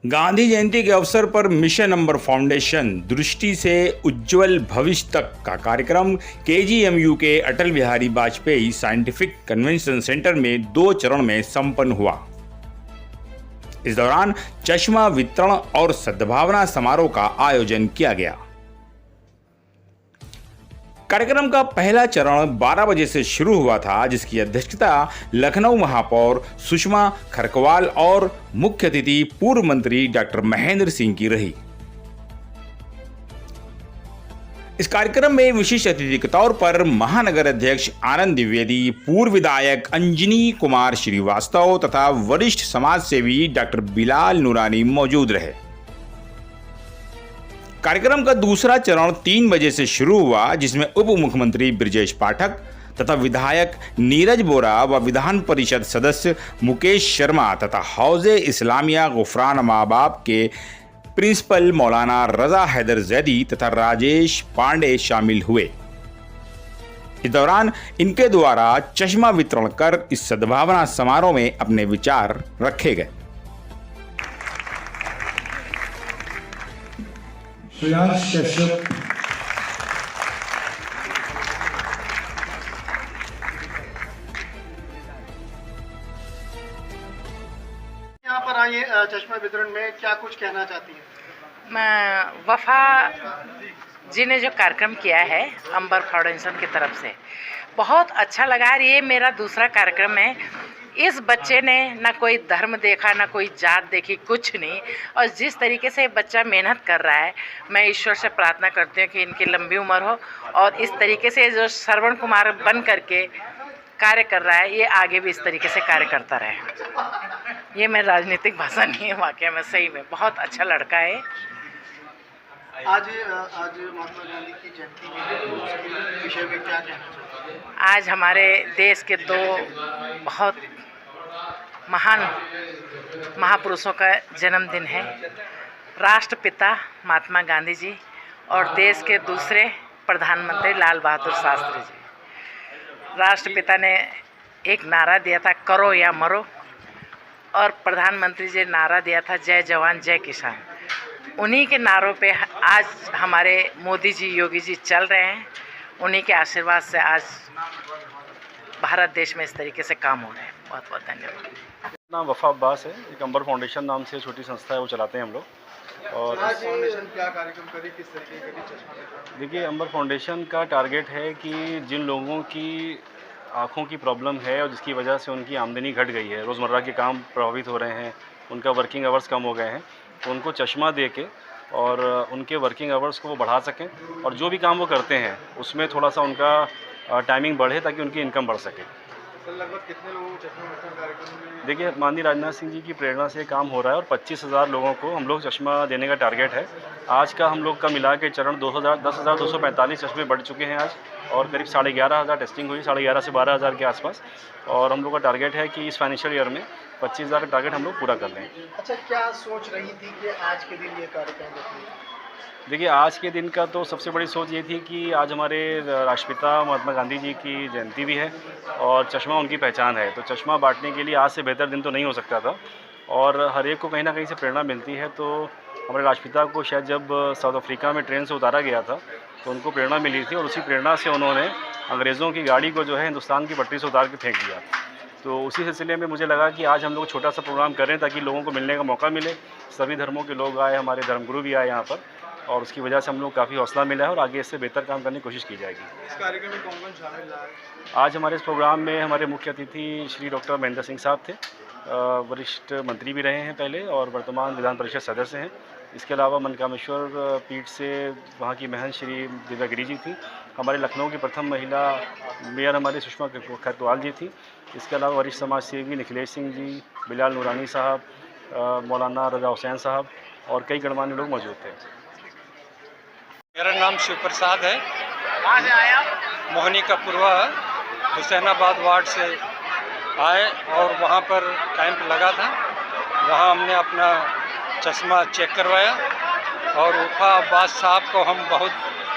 गांधी जयंती के अवसर पर मिशन अम्बर फाउंडेशन दृष्टि से उज्जवल भविष्य तक का कार्यक्रम केजीएमयू के Atal Bihari Vajpayee scientific convention centre में 2 चरण में संपन्न हुआ। इस दौरान चश्मा वितरण और सद्भावना समारोह का आयोजन किया गया। कार्यक्रम का पहला चरण 12 बजे से शुरू हुआ था, जिसकी अध्यक्षता लखनऊ महापौर सुषमा खरकवाल और मुख्य अतिथि पूर्व मंत्री डॉक्टर महेंद्र सिंह की रही। इस कार्यक्रम में विशिष्ट अतिथि के तौर पर महानगर अध्यक्ष आनंद द्विवेदी, पूर्व विधायक अंजनी कुमार श्रीवास्तव तथा वरिष्ठ समाज सेवी डॉक्टर बिलाल नूरानी मौजूद रहे। कार्यक्रम का दूसरा चरण 3 बजे से शुरू हुआ, जिसमें उप मुख्यमंत्री ब्रिजेश पाठक तथा विधायक नीरज बोरा व विधान परिषद सदस्य मुकेश शर्मा तथा हौजे इस्लामिया गुफरान माँ बाप के प्रिंसिपल मौलाना रजा हैदर जैदी तथा राजेश पांडे शामिल हुए। इस दौरान इनके द्वारा चश्मा वितरण कर इस सद्भावना समारोह में अपने विचार रखे गए। प्रियांश कश्यप, यहाँ पर आइए, चश्मा वितरण में क्या कुछ कहना चाहती हैं? मैं वफा जी ने जो कार्यक्रम किया है अंबर फाउंडेशन की तरफ से बहुत अच्छा लगा। ये मेरा दूसरा कार्यक्रम है। इस बच्चे ने ना कोई धर्म देखा, ना कोई जात देखी, कुछ नहीं। और जिस तरीके से बच्चा मेहनत कर रहा है, मैं ईश्वर से प्रार्थना करती हूँ कि इनकी लंबी उम्र हो और इस तरीके से जो श्रवण कुमार बन करके कार्य कर रहा है, ये आगे भी इस तरीके से कार्य करता रहे। ये मैं राजनीतिक भाषा नहीं है, वाकई में सही में बहुत अच्छा लड़का है। आज महात्मा गांधी की जयंती के विषय में क्या कहना चाहते हैं? आज हमारे देश के 2 बहुत महान महापुरुषों का जन्मदिन है, राष्ट्रपिता महात्मा गांधी जी और देश के दूसरे प्रधानमंत्री लाल बहादुर शास्त्री जी। राष्ट्रपिता ने एक नारा दिया था, करो या मरो, और प्रधानमंत्री जी ने नारा दिया था, जय जवान जय किसान। उन्हीं के नारों पे आज हमारे मोदी जी, योगी जी चल रहे हैं। उन्हीं के आशीर्वाद से आज भारत देश में इस तरीके से काम हो रहे हैं। बहुत बहुत धन्यवाद। नाम वफा अब्बास है। एक अंबर फाउंडेशन नाम से छोटी संस्था है, वो चलाते हैं हम लोग। और आज फाउंडेशन क्या कार्यक्रम करी, किस तरीके का चश्मा वितरण? देखिए, अंबर फाउंडेशन का टारगेट है कि जिन लोगों की आँखों की प्रॉब्लम है और जिसकी वजह से उनकी आमदनी घट गई है, रोज़मर्रा के काम प्रभावित हो रहे हैं, उनका वर्किंग आवर्स कम हो गए हैं, तो उनको चश्मा दे के और उनके वर्किंग आवर्स को वो बढ़ा सकें और जो भी काम वो करते हैं उसमें थोड़ा सा उनका टाइमिंग बढ़े ताकि उनकी इनकम बढ़ सके। सर, लगभग कितने लोगों को चश्मा वितरण कार्यक्रम में? देखिए, माननीय राजनाथ सिंह जी की प्रेरणा से काम हो रहा है और 25,000 लोगों को हम लोग चश्मा देने का टारगेट है। आज का हम लोग का मिला के चरण 10,245 चश्मे बढ़ चुके हैं आज, और करीब 11,500 टेस्टिंग हुई, 11,500 से 12,000 के आसपास। और हम लोग का टारगेट है कि इस फाइनेंशियल ईयर में 25,000 का टारगेट हम लोग पूरा कर लें। अच्छा, क्या सोच रही थी कि आज के दिन ये कार्यक्रम रखें? देखिए, आज के दिन का तो सबसे बड़ी सोच ये थी कि आज हमारे राष्ट्रपिता महात्मा गांधी जी की जयंती भी है और चश्मा उनकी पहचान है, तो चश्मा बांटने के लिए आज से बेहतर दिन तो नहीं हो सकता था। और हर एक को कहीं ना कहीं से प्रेरणा मिलती है। तो हमारे राष्ट्रपिता को शायद जब साउथ अफ्रीका में ट्रेन से उतारा गया था तो उनको प्रेरणा मिली थी और उसी प्रेरणा से उन्होंने अंग्रेज़ों की गाड़ी को जो है हिंदुस्तान की पटरी से उतार के फेंक दिया। तो उसी सिलसिले में मुझे लगा कि आज हम लोग छोटा सा प्रोग्राम करें ताकि लोगों को मिलने का मौका मिले। सभी धर्मों के लोग आए, हमारे धर्मगुरु भी आए यहाँ पर, और उसकी वजह से हम लोग काफ़ी हौसला मिला है और आगे इससे बेहतर काम करने की कोशिश की जाएगी। इस कार्यक्रम में कौन कौन शामिल रहा है? आज हमारे इस प्रोग्राम में हमारे मुख्य अतिथि श्री डॉक्टर महेंद्र सिंह साहब थे, वरिष्ठ मंत्री भी रहे हैं पहले और वर्तमान विधान परिषद सदस्य हैं। इसके अलावा मनकामेश्वर पीठ से वहाँ की महंत श्री दिव्या गिरी जी थी। हमारे लखनऊ की प्रथम महिला मेयर हमारी सुषमा खरकवाल जी थी। इसके अलावा वरिष्ठ समाज सेवी निखिलेश सिंह जी, बिलाल नूरानी साहब, मौलाना रजा हुसैन साहब और कई गणमान्य लोग मौजूद थे। मेरा नाम शिव प्रसाद है। मोहनी का पूर्वा हुसैनाबाद वार्ड से आए और वहाँ पर कैंप लगा था। वहाँ हमने अपना चश्मा चेक करवाया और वफा अब्बास साहब को हम बहुत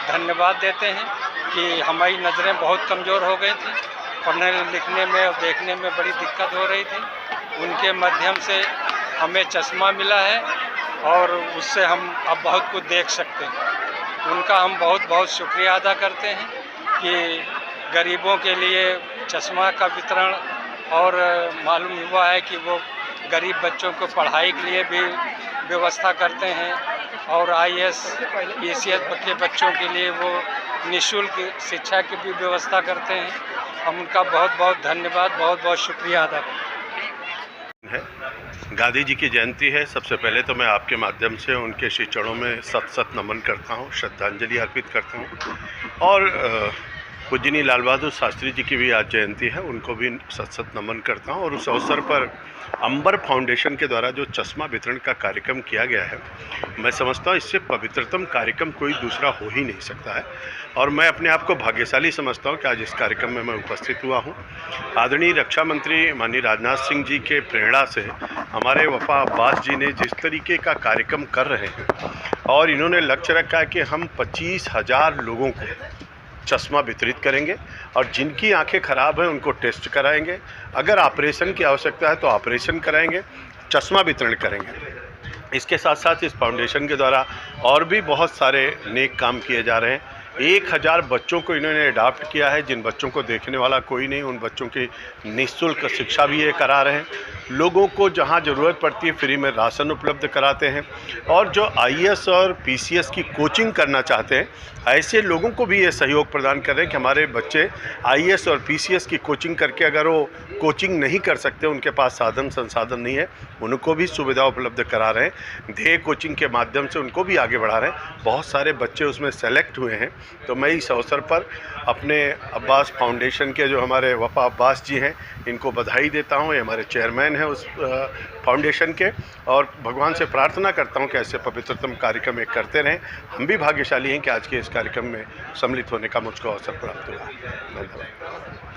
धन्यवाद देते हैं कि हमारी नज़रें बहुत कमज़ोर हो गई थी, पढ़ने लिखने में और देखने में बड़ी दिक्कत हो रही थी। उनके माध्यम से हमें चश्मा मिला है और उससे हम अब बहुत कुछ देख सकते हैं। उनका हम बहुत बहुत शुक्रिया अदा करते हैं कि गरीबों के लिए चश्मा का वितरण, और मालूम हुआ है कि वो गरीब बच्चों को पढ़ाई के लिए भी व्यवस्था करते हैं, और IAS PCS के बच्चों के लिए वो निःशुल्क शिक्षा की भी व्यवस्था करते हैं। हम उनका बहुत बहुत धन्यवाद, बहुत बहुत शुक्रिया अदा करते हैं। है गांधी जी की जयंती है। सबसे पहले तो मैं आपके माध्यम से उनके श्री चरणों में सत नमन करता हूँ, श्रद्धांजलि अर्पित करता हूँ। और पूजनीय लाल बहादुर शास्त्री जी की भी आज जयंती है, उनको भी सत नमन करता हूँ। और उस अवसर पर अंबर फाउंडेशन के द्वारा जो चश्मा वितरण का कार्यक्रम किया गया है, मैं समझता हूँ इससे पवित्रतम कार्यक्रम कोई दूसरा हो ही नहीं सकता है। और मैं अपने आप को भाग्यशाली समझता हूँ कि आज इस कार्यक्रम में मैं उपस्थित हुआ हूँ। आदरणीय रक्षा मंत्री माननीय राजनाथ सिंह जी के प्रेरणा से हमारे वफा अब्बास जी ने जिस तरीके का कार्यक्रम कर रहे हैं, और इन्होंने लक्ष्य रखा है कि हम 25,000 लोगों को चश्मा वितरित करेंगे, और जिनकी आंखें ख़राब हैं उनको टेस्ट कराएंगे, अगर ऑपरेशन की आवश्यकता है तो ऑपरेशन कराएंगे, चश्मा वितरण करेंगे। इसके साथ साथ इस फाउंडेशन के द्वारा और भी बहुत सारे नेक काम किए जा रहे हैं। 1000 बच्चों को इन्होंने अडॉप्ट किया है, जिन बच्चों को देखने वाला कोई नहीं, उन बच्चों की निःशुल्क शिक्षा भी ये करा रहे हैं। लोगों को जहां ज़रूरत पड़ती है फ्री में राशन उपलब्ध कराते हैं, और जो IAS और PCS की कोचिंग करना चाहते हैं ऐसे लोगों को भी ये सहयोग प्रदान कर रहे हैं कि हमारे बच्चे IAS और PCS की कोचिंग करके, अगर वो कोचिंग नहीं कर सकते, उनके पास साधन संसाधन नहीं है, उनको भी सुविधा उपलब्ध करा रहे हैं। ध्येय कोचिंग के माध्यम से उनको भी आगे बढ़ा रहे हैं। बहुत सारे बच्चे उसमें सेलेक्ट हुए हैं। तो मैं इस अवसर पर अपने अब्बास फाउंडेशन के जो हमारे वफा अब्बास जी हैं, इनको बधाई देता हूँ। ये हमारे चेयरमैन हैं उस फाउंडेशन के, और भगवान से प्रार्थना करता हूँ कि ऐसे पवित्रतम कार्यक्रम एक करते रहें। हम भी भाग्यशाली हैं कि आज के इस कार्यक्रम में सम्मिलित होने का मुझको अवसर प्राप्त हुआ। धन्यवाद।